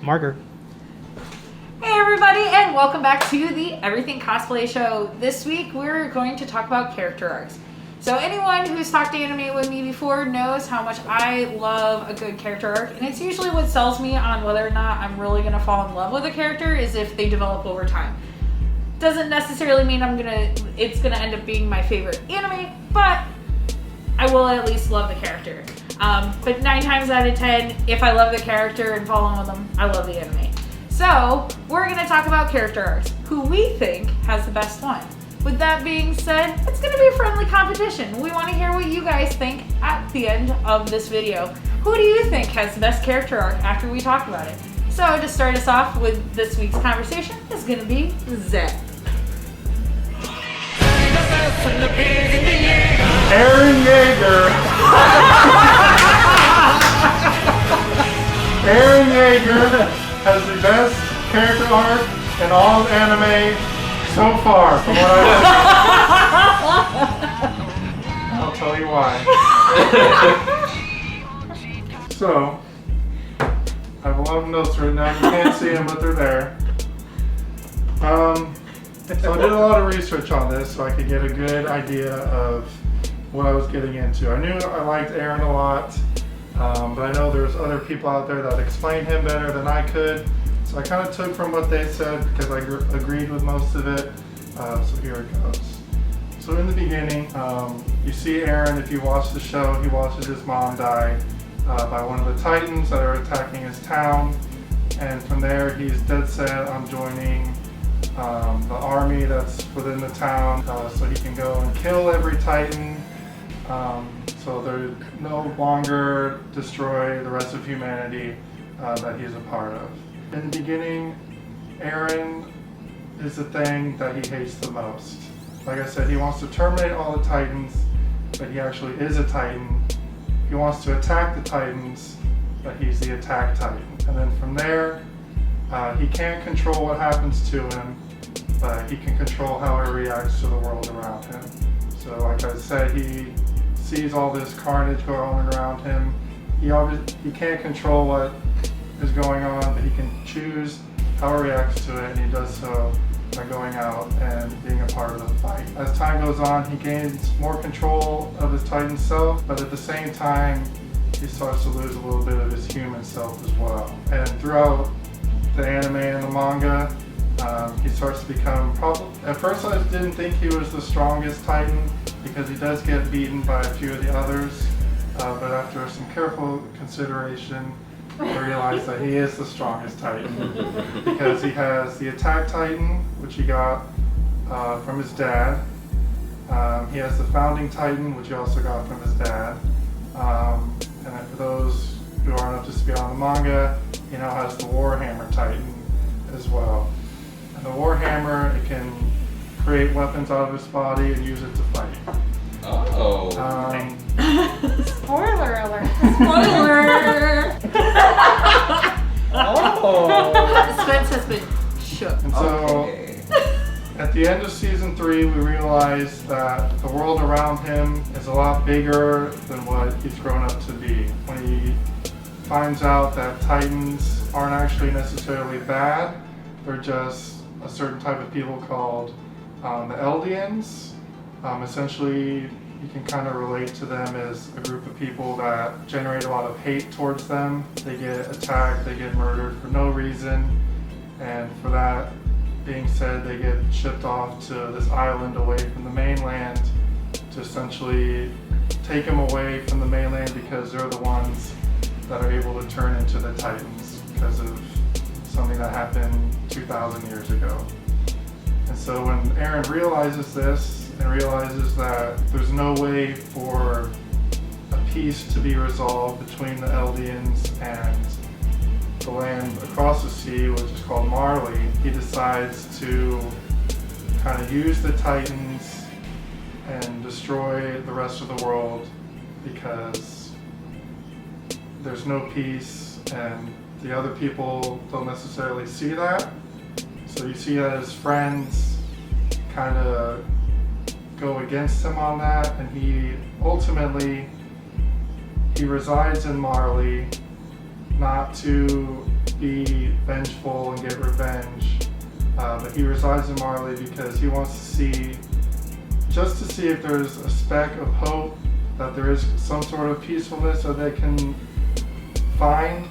Marker. Hey everybody, and welcome back to the Everything Cosplay Show. This week we're going to talk about character arcs. So anyone who's talked anime with me before knows how much I love a good character arc, and it's usually what sells me on whether or not I'm really going to fall in love with a character is if they develop over time. Doesn't necessarily mean it's gonna end up being my favorite anime, but I will at least love the character. But 9 times out of 10, if I love the character and fall in with them, I love the anime. So, we're going to talk about character arcs, who we think has the best one. With that being said, it's going to be a friendly competition. We want to hear what you guys think at the end of this video. Who do you think has the best character arc after we talk about it? So, to start us off with this week's conversation is going to be Zach. Aaron Yeager. Aaron Yeager has the best character arc in all of anime so far, from what I'll tell you why. So, I have a lot of notes written down. You can't see them, but they're there. So I did a lot of research on this so I could get a good idea of what I was getting into. I knew I liked Aaron a lot, but I know there's other people out there that explained him better than I could. So I kind of took from what they said because I agreed with most of it. So here it goes. So in the beginning, you see Aaron, if you watch the show, he watches his mom die by one of the Titans that are attacking his town. And from there, he's dead set on joining the army that's within the town, so he can go and kill every Titan, so they no longer destroy the rest of humanity that he's a part of. In the beginning, Aaron is the thing that he hates the most. Like I said, he wants to terminate all the Titans, but he actually is a Titan. He wants to attack the Titans, but he's the attack Titan. And then from there, he can't control what happens to him, but he can control how he reacts to the world around him. So like I said, he sees all this carnage going on around him. He can't control what is going on, but he can choose how he reacts to it, and he does so by going out and being a part of the fight. As time goes on, he gains more control of his Titan self, but at the same time, he starts to lose a little bit of his human self as well. And throughout the anime and the manga, he starts to become at first I didn't think he was the strongest Titan because he does get beaten by a few of the others, but after some careful consideration, I realized that he is the strongest Titan because he has the attack Titan, which he got from his dad. He has the founding Titan, which he also got from his dad. And then for those who aren't up to speed on the manga, he now has the Warhammer Titan as well. And the Warhammer, it can create weapons out of its body and use it to fight. Oh. Spoiler alert. Spoiler! Oh. Spence has been shook. And so, at the end of season 3, we realize that the world around him is a lot bigger than what he's grown up to be. When he finds out that Titans aren't actually necessarily bad, they're just a certain type of people called the Eldians. Essentially, you can kind of relate to them as a group of people that generate a lot of hate towards them. They get attacked, they get murdered for no reason, and for that being said, they get shipped off to this island away from the mainland to essentially take them away from the mainland because they're the ones that are able to turn into the Titans because of something that happened 2,000 years ago. And so when Aaron realizes this and realizes that there's no way for a peace to be resolved between the Eldians and the land across the sea, which is called Marley, he decides to kind of use the Titans and destroy the rest of the world because there's no peace and the other people don't necessarily see that. So you see that his friends kind of go against him on that, and he ultimately resides in Marley not to be vengeful and get revenge. But he resides in Marley because he wants to see if there's a speck of hope, that there is some sort of peacefulness that they can find.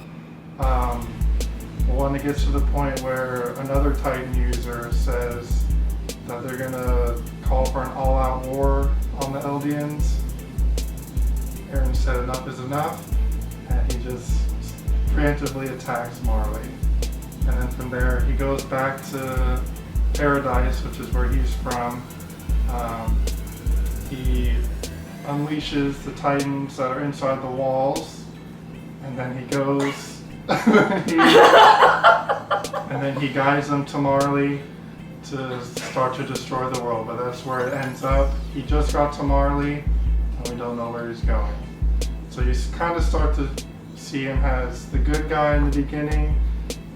When it gets to the point where another Titan user says that they're gonna call for an all-out war on the Eldians, Eren said enough is enough, and he just preemptively attacks Marley. And then from there, he goes back to Paradise, which is where he's from. He unleashes the Titans that are inside the walls, and then he goes, and then he guides them to Marley to start to destroy the world. But that's where it ends up. He just got to Marley, and we don't know where he's going. So you kind of start to see him as the good guy in the beginning.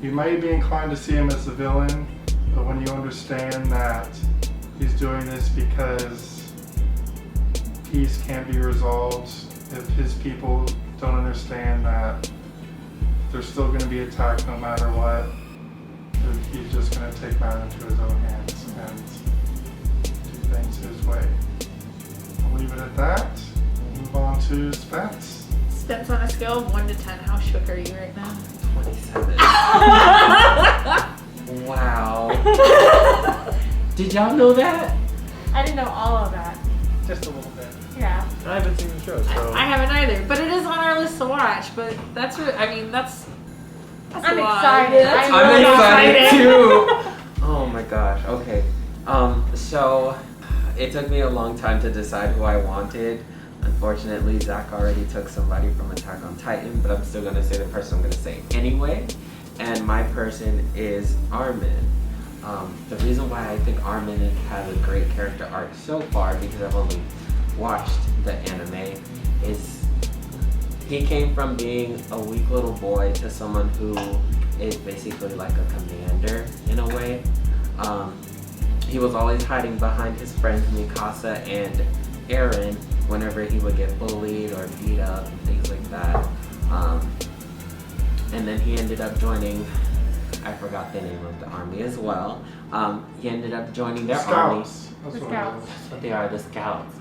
You may be inclined to see him as the villain, but when you understand that he's doing this because peace can't be resolved if his people don't understand that they're still going to be attacked no matter what, he's just going to take matters into his own hands and do things his way. I'll leave it at that. We'll move on to Spence. Spence, on a scale of 1 to 10, how shook are you right now? 27. Wow. Did y'all know that? I didn't know all of that. Just a little bit. Yeah. I haven't seen the show, so. I haven't either, but it is on our list to watch. But that's I'm I'm a lot. excited. That's I'm really excited too. Oh my gosh. Okay. So it took me a long time to decide who I wanted. Unfortunately, Zach already took somebody from Attack on Titan, but I'm still gonna say the person I'm gonna say anyway. And my person is Armin. The reason why I think Armin has a great character arc so far, because I've only watched the anime, is he came from being a weak little boy to someone who is basically like a commander in a way. He was always hiding behind his friends Mikasa and Eren whenever he would get bullied or beat up and things like that. And then he ended up joining, I forgot the name of the army as well. He ended up joining their army. Scouts. That's The what Scouts. it is. They are the Scouts.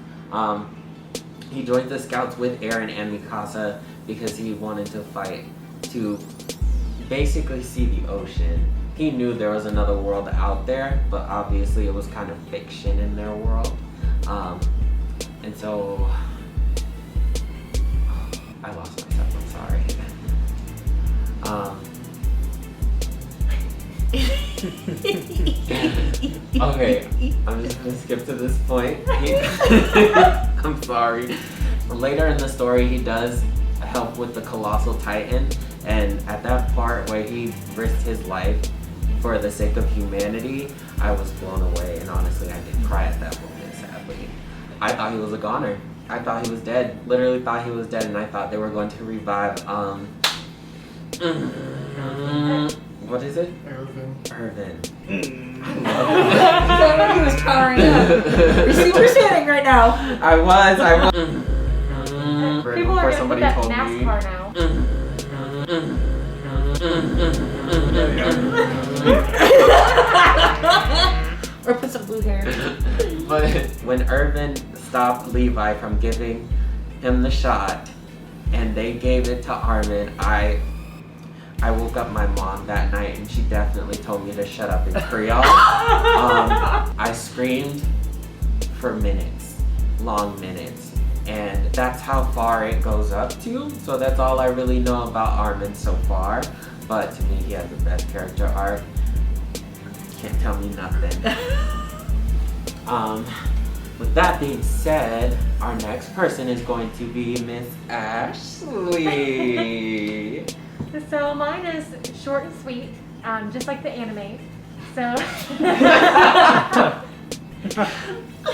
He joined the Scouts with Eren and Mikasa because he wanted to fight to basically see the ocean. He knew there was another world out there, but obviously it was kind of fiction in their world. And so I lost myself, I'm sorry. Okay, I'm just gonna skip to this point. I'm sorry. Later in the story, he does help with the Colossal Titan, and at that part where he risked his life for the sake of humanity, I was blown away, and honestly, I did cry at that moment, sadly. I thought he was a goner. I thought he was dead. Literally thought he was dead, and I thought they were going to revive, what is it? Irvin. Irvin. He was powering up. You see where we're standing right now. I was. People are Before gonna somebody put that told me. NASCAR now. Or put some blue hair. But when Irvin stopped Levi from giving him the shot, and they gave it to Armin, I woke up my mom that night, and she definitely told me to shut up in Creole. I screamed for minutes, long minutes, and that's how far it goes up to. So that's all I really know about Armin so far. But to me, he has the best character arc. Can't tell me nothing. With that being said, our next person is going to be Miss Ashley. So mine is short and sweet, just like the anime. So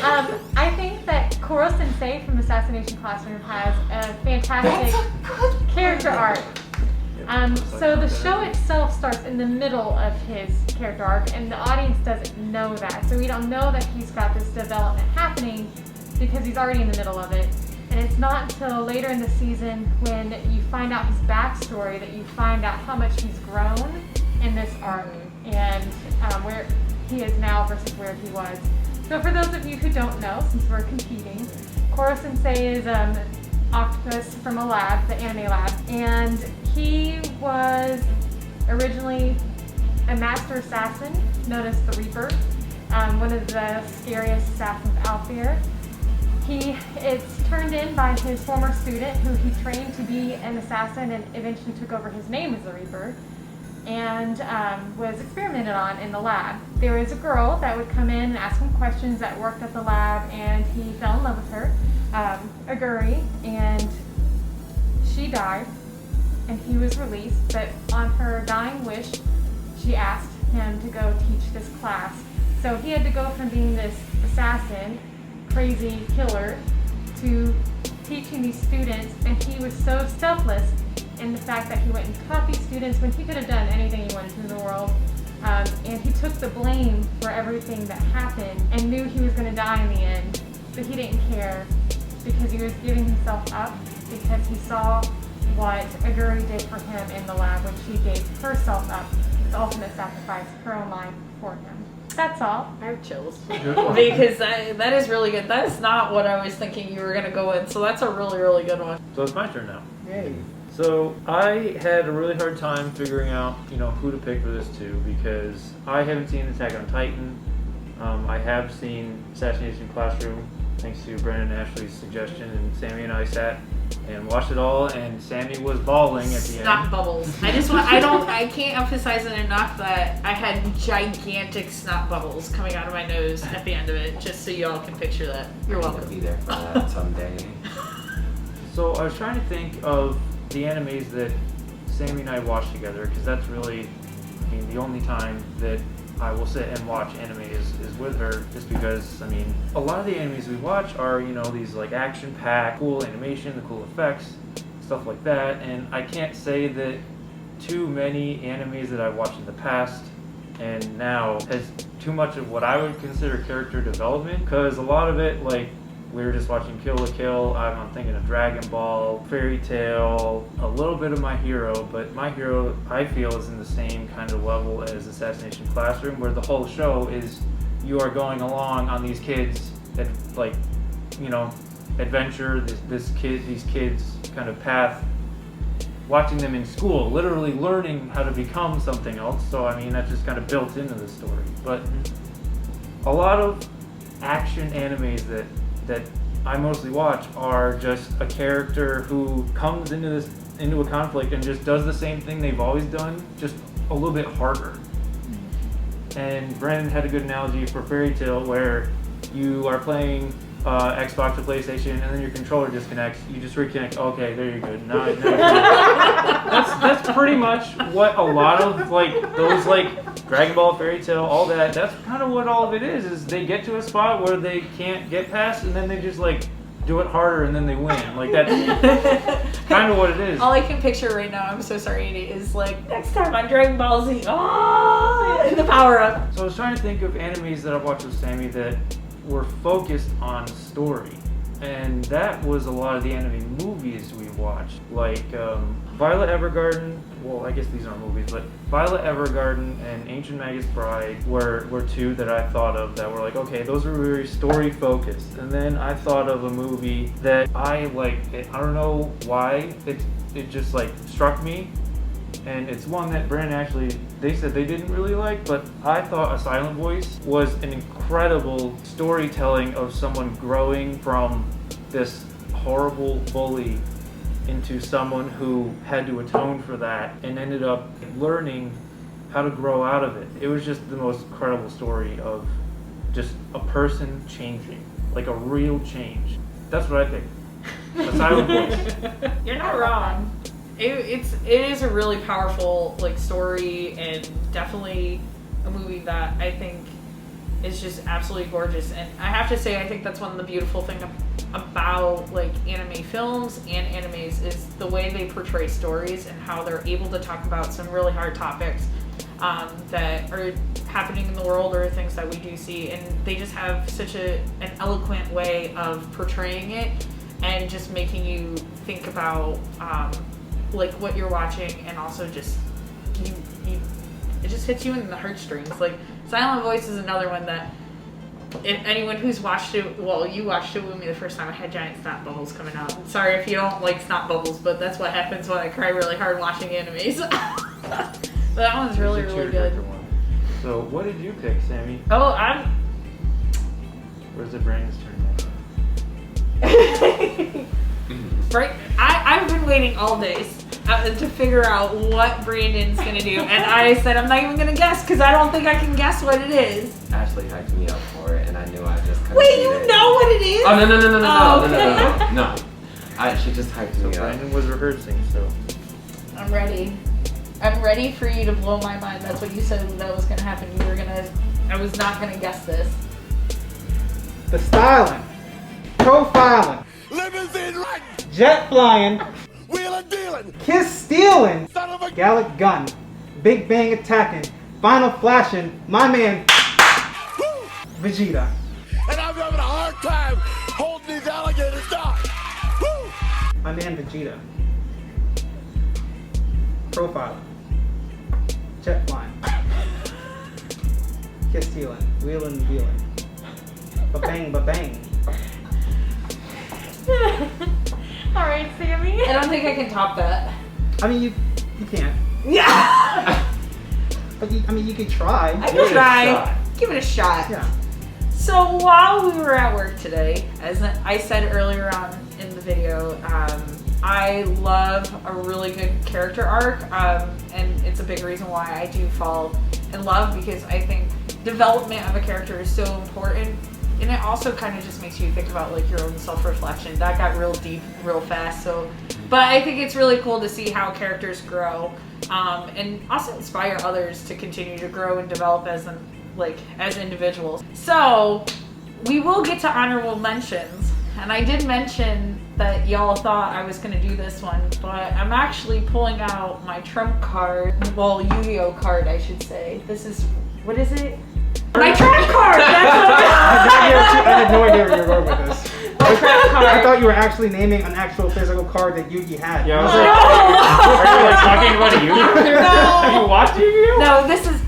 I think that Coro Sensay from Assassination Classroom has a fantastic character arc. So the show itself starts in the middle of his character arc, and the audience doesn't know that. So we don't know that he's got this development happening because he's already in the middle of it. And it's not until later in the season when you find out his backstory that you find out how much he's grown and this arc and where he is now versus where he was. So for those of you who don't know, since we're competing, Coro Sensay is octopus from a lab, the anime lab, and he was originally a master assassin known as the Reaper, one of the scariest assassins out there. It's turned in by his former student who he trained to be an assassin and eventually took over his name as the Reaper, and was experimented on in the lab. There was a girl that would come in and ask him questions that worked at the lab, and he fell in love with her, Aguri, and she died, and he was released, but on her dying wish, she asked him to go teach this class. So he had to go from being this assassin, crazy killer, to teaching these students, and he was so selfless in the fact that he went and taught these students when he could have done anything he wanted to in the world. And he took the blame for everything that happened and knew he was going to die in the end, but he didn't care because he was giving himself up because he saw what Aguri did for him in the lab when she gave herself up, the ultimate sacrifice, her own life for him. That's all. I have chills. Good one. Because that is really good. That is not what I was thinking you were going to go in. So that's a really, really good one. So it's my turn now. Yay. So I had a really hard time figuring out, who to pick for this too, because I haven't seen Attack on Titan. I have seen Assassination Classroom, thanks to Brandon and Ashley's suggestion, and Sammy and I sat and watched it all, and Sammy was bawling at the Snot end. bubbles. I can't emphasize it enough that I had gigantic snot bubbles coming out of my nose at the end of it, just so y'all can picture that. You're I'm welcome. gonna be there for that someday. So I was trying to think of the animes that Sammy and I watched together, because that's really, the only time that I will sit and watch anime is with her, just because, a lot of the animes we watch are, these like action-packed, cool animation, the cool effects, stuff like that, and I can't say that too many animes that I've watched in the past and now has too much of what I would consider character development, because a lot of it, like, we were just watching Kill la Kill, I'm thinking of Dragon Ball, Fairy Tail, a little bit of My Hero, but My Hero, I feel, is in the same kind of level as Assassination Classroom, where the whole show is you are going along on these kids, adventure, these kids kind of path, watching them in school, literally learning how to become something else, so that's just kind of built into the story. But a lot of action animes that I mostly watch are just a character who comes into a conflict and just does the same thing they've always done, just a little bit harder. And Brandon had a good analogy for Fairy Tail, where you are playing Xbox or PlayStation, and then your controller disconnects. You just reconnect. Okay, there you're good. Now you're good. That's pretty much what a lot of those Dragon Ball, Fairy Tail, all that. That's kind of what all of it is. Is they get to a spot where they can't get past, and then they just do it harder, and then they win. That's kind of what it is. All I can picture right now, I'm so sorry, Andy, is next time on Dragon Ball Z, the power up. So I was trying to think of animes that I've watched with Sammy that were focused on story, and that was a lot of the anime movies we watched, like Violet Evergarden. Well, I guess these aren't movies, but Violet Evergarden and Ancient Magus Bride were two that I thought of that were okay, those were very story focused. And then I thought of a movie that I don't know why it just struck me, and it's one that Brandon actually, they said they didn't really like, but I thought A Silent Voice was an incredible storytelling of someone growing from this horrible bully into someone who had to atone for that and ended up learning how to grow out of it. It was just the most incredible story of just a person changing, a real change. That's what I picked. A Silent Voice. You're not wrong. It is a really powerful story, and definitely a movie that I think is just absolutely gorgeous. And I have to say, I think that's one of the beautiful things about anime films and animes is the way they portray stories and how they're able to talk about some really hard topics that are happening in the world or things that we do see, and they just have such an eloquent way of portraying it and just making you think about what you're watching, and also just it just hits you in the heartstrings. Like, Silent Voice is another one that, if anyone who's watched it, well, you watched it with me the first time, I had giant snot bubbles coming out. Sorry if you don't like snot bubbles, but that's what happens when I cry really hard watching animes. But that one's really, really good. One. So, what did you pick, Sammy? Oh, Where's the Brandon's turn? Right, I've been waiting all day to figure out what Brandon's gonna do, and I said I'm not even gonna guess because I don't think I can guess what it is. Ashley hyped me up for it, and I knew I just couldn't Wait, beat you it. know what it is? Oh, no, okay. no. She just hyped So me up. Brandon was rehearsing, so. I'm ready. I'm ready for you to blow my mind. That's what you said that was gonna happen. I was not gonna guess this. The styling, profiling, Limousine riding, jet flying, wheeling dealing, kiss stealing, son of a Gallic gun, Big Bang attacking, final flashing, my man Vegeta. and I'm having a hard time holding these alligators down. Woo! My man Vegeta. Profiling, jet flying, kiss stealing, wheeling dealing, ba-bang, ba-bang. Alright, Sammy. I don't think I can top that. I mean, you can't. Yeah. But you could try. I can try. Give it a shot. Yeah. So while we were at work today, as I said earlier on in the video, I love a really good character arc, and it's a big reason why I do fall in love, because I think development of a character is so important, and it also kind of just makes you think about like your own self-reflection. That got real deep real fast, but I think it's really cool to see how characters grow, and also inspire others to continue to grow and develop as individuals. So we will get to honorable mentions, and I did mention that y'all thought I was going to do this one, but I'm actually pulling out my trump card, well, Yu-Gi-Oh card, I should say. This is, what is it? My trump card! That's what I had no idea where you were going with this. my trump card. I thought you were actually naming an actual physical card that Yugi had. Yeah, I was like, are you like talking about a Yu-Gi-Oh? No. Have you watched Yu-Gi-Oh? No, this is,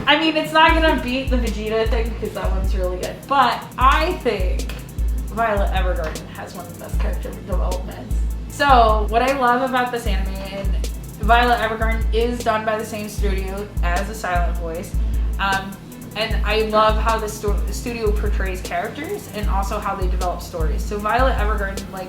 I mean, it's not gonna beat the Vegeta thing because that one's really good. But I think Violet Evergarden has one of the best character developments. So what I love about this anime, and Violet Evergarden is done by the same studio as A Silent Voice, and I love how the studio portrays characters and also how they develop stories. So Violet Evergarden, like,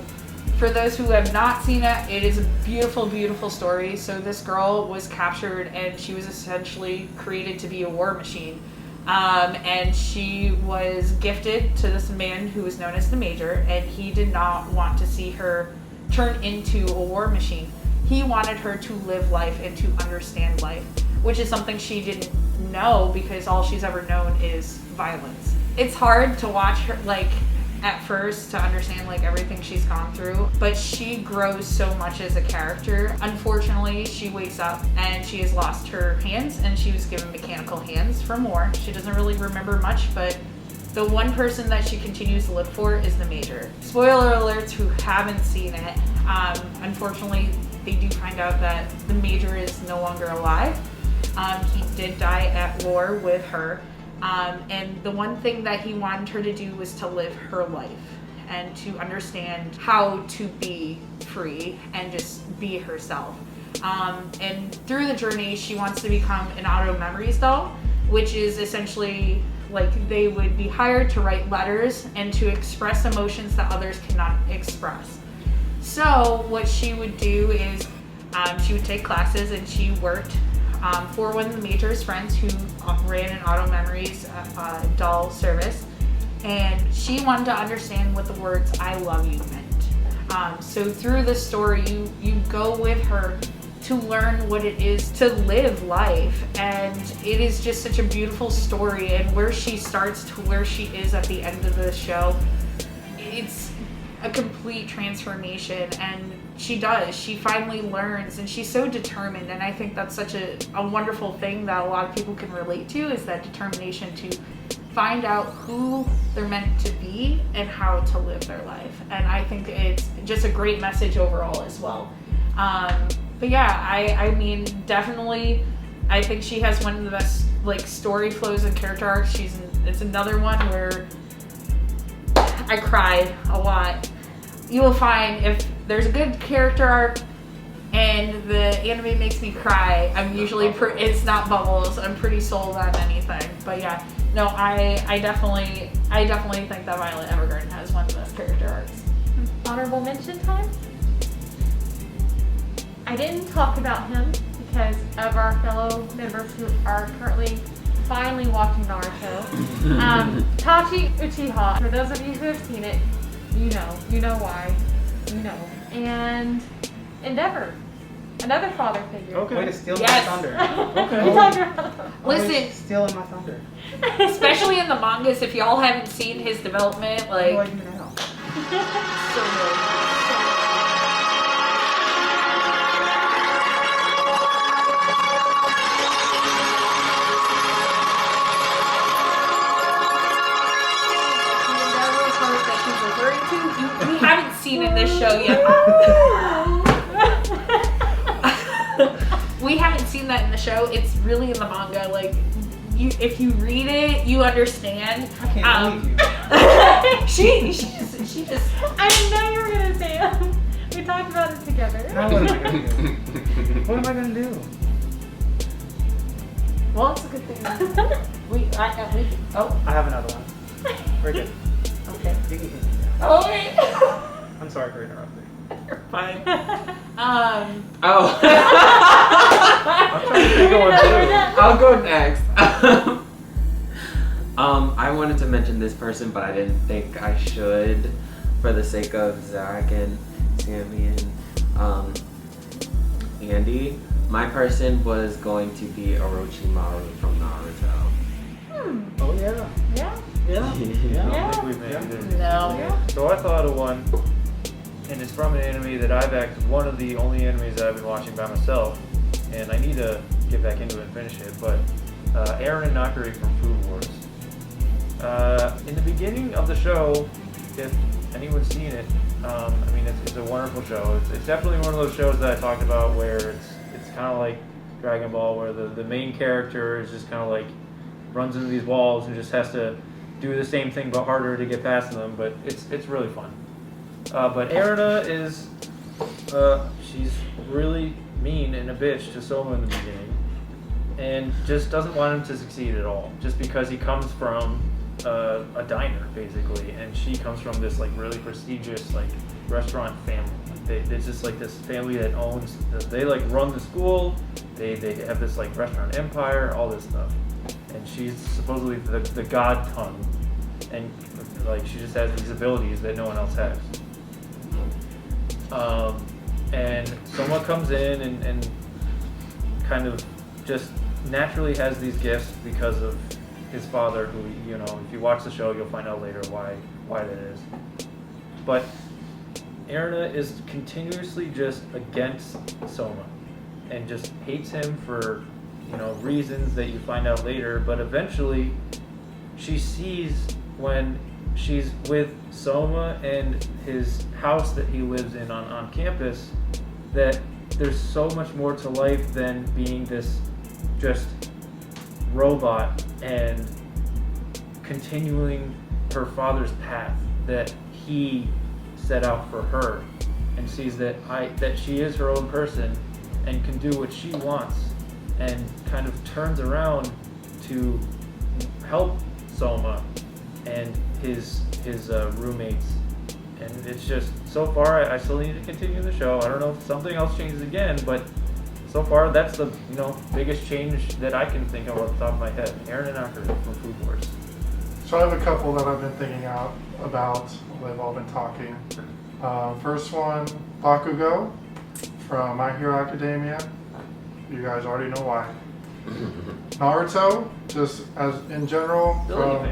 for those who have not seen it, it is a beautiful, beautiful story. So this girl was captured and she was essentially created to be a war machine. And she was gifted to this man who was known as the Major, and he did not want to see her turn into a war machine. He wanted her to live life and to understand life, which is something she didn't know because all she's ever known is violence. It's hard to watch her, like, at first to understand like everything she's gone through, but she grows so much as a character. Unfortunately, she wakes up and she has lost her hands, and she was given mechanical hands from war. She doesn't really remember much, but the one person that she continues to look for is the Major. Spoiler alerts who haven't seen it. Unfortunately, they do find out that the Major is no longer alive. He did die at war with her. And the one thing that he wanted her to do was to live her life and to understand how to be free and just be herself. And through the journey, she wants to become an auto memories doll, which is essentially like they would be hired to write letters and to express emotions that others cannot express. So what she would do is she would take classes, and she worked for one of the Major's friends who ran an auto memories doll service, and she wanted to understand what the words "I love you" meant. So through the story, you go with her to learn what it is to live life, and it is just such a beautiful story. And where she starts to where she is at the end of the show, it's a complete transformation, and she finally learns, and she's so determined. And I think that's such a wonderful thing that a lot of people can relate to, is that determination to find out who they're meant to be and how to live their life. And I think it's just a great message overall as well. But yeah, I mean, definitely I think she has one of the best like story flows and character arcs. It's another one where I cried a lot. You will find if there's a good character arc and the anime makes me cry, I'm usually it's not Bubbles. I'm pretty sold on anything. But yeah, no, I definitely think that Violet Evergarden has one of the best character arcs. Honorable mention time. I didn't talk about him because of our fellow members who are currently finally watching Naruto. Tachi Uchiha. For those of you who have seen it, you know why, and Endeavor, another father figure. Way to steal Yes. my thunder. We talked about him. Listen, Always stealing my thunder. especially in the mangas, if y'all haven't seen his development, What do I like do now? so good. We haven't seen in this show yet. We haven't seen that in the show. It's really in the manga. Like, if you read it, you understand. I can't believe you. She just. I didn't know you were gonna say it. We talked about it together. Now what am I gonna do? What am I gonna do? Well, it's a good thing. I have another one. Very good. Okay. You can continue. Okay. I'm sorry for interrupting. You're fine. Oh. I'm trying to think of one too. I'll go next. I wanted to mention this person, but I didn't think I should for the sake of Zach and Sammy and Andy. My person was going to be Orochimaru from Naruto. Oh yeah. Yeah. Yeah. I Yeah. don't think we made it. No. So I thought of one, and it's from an anime that one of the only animes that I've been watching by myself, and I need to get back into it and finish it, but Aaron and Nakari from Food Wars. In the beginning of the show, if anyone's seen it, I mean, it's a wonderful show. It's definitely one of those shows that I talked about where it's kind of like Dragon Ball, where the main character is just kind of like runs into these walls and just has to do the same thing but harder to get past them, but it's really fun. But Erina is, she's really mean and a bitch to Soma in the beginning, and just doesn't want him to succeed at all, just because he comes from a diner, basically, and she comes from this like really prestigious like restaurant family. It's just like this family that owns, they like run the school, they have this like restaurant empire, all this stuff. And she's supposedly the god tongue, and like she just has these abilities that no one else has. And someone comes in and kind of just naturally has these gifts because of his father, who, you know, if you watch the show, you'll find out later why that is. But Erina is continuously just against Soma and just hates him for, you know, reasons that you find out later, but eventually she sees when she's with Soma and his house that he lives in on campus that there's so much more to life than being this just robot and continuing her father's path that he set out for her, and sees that she is her own person and can do what she wants, and kind of turns around to help Soma and his roommates. And it's just, so far, I still need to continue the show. I don't know if something else changes again, but so far that's the, you know, biggest change that I can think of off the top of my head. Aaron and Acker from Food Wars. So I have a couple that I've been thinking out about while they've all been talking. First one, Bakugo from My Hero Academia. You guys already know why. Naruto, just as in general, Believe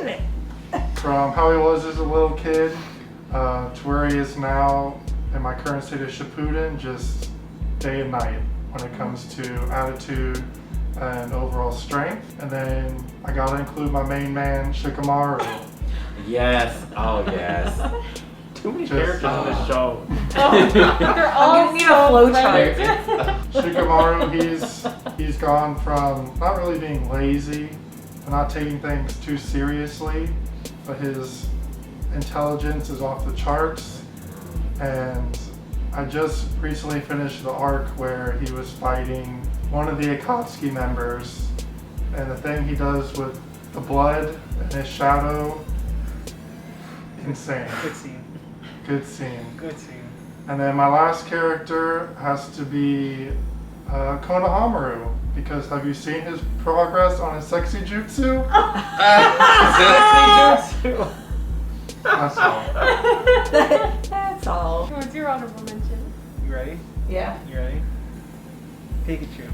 it. from how he was as a little kid to where he is now in my current state of Shippuden, just day and night when it comes to attitude and overall strength. And then I gotta include my main man, Shikamaru. Yes. Oh, yes. Too many Just, characters on this show. They're all gonna need a flow chart. Shikamaru, he's gone from not really being lazy and not taking things too seriously, but his intelligence is off the charts. And I just recently finished the arc where he was fighting one of the Akatsuki members, and the thing he does with the blood and his shadow, insane. Good scene. Good scene. Good scene. And then my last character has to be Konohamaru, because have you seen his progress on his sexy jutsu? That's all. That's all. What's your honorable mention? You ready? Yeah. You ready? Pikachu.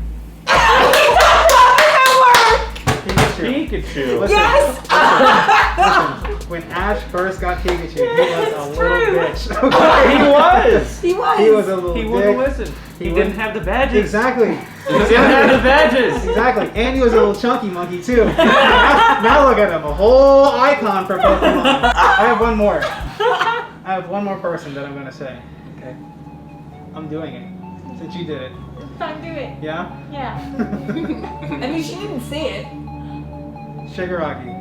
Pikachu. Listen, Yes! listen, when Ash first got Pikachu, he was a little true. bitch. Okay? He was. He was. He was a little He dick. wouldn't listen. He didn't wouldn't- have the badges. Exactly. He didn't have the badges. Exactly. And he was a little chunky monkey too. Now look at him, a whole icon for Pokemon. I have one more. I have one more person that I'm gonna say. Okay. I'm doing it. Since you did it. Fine, do it. Yeah? Yeah. I mean, she didn't say it. Shigaraki.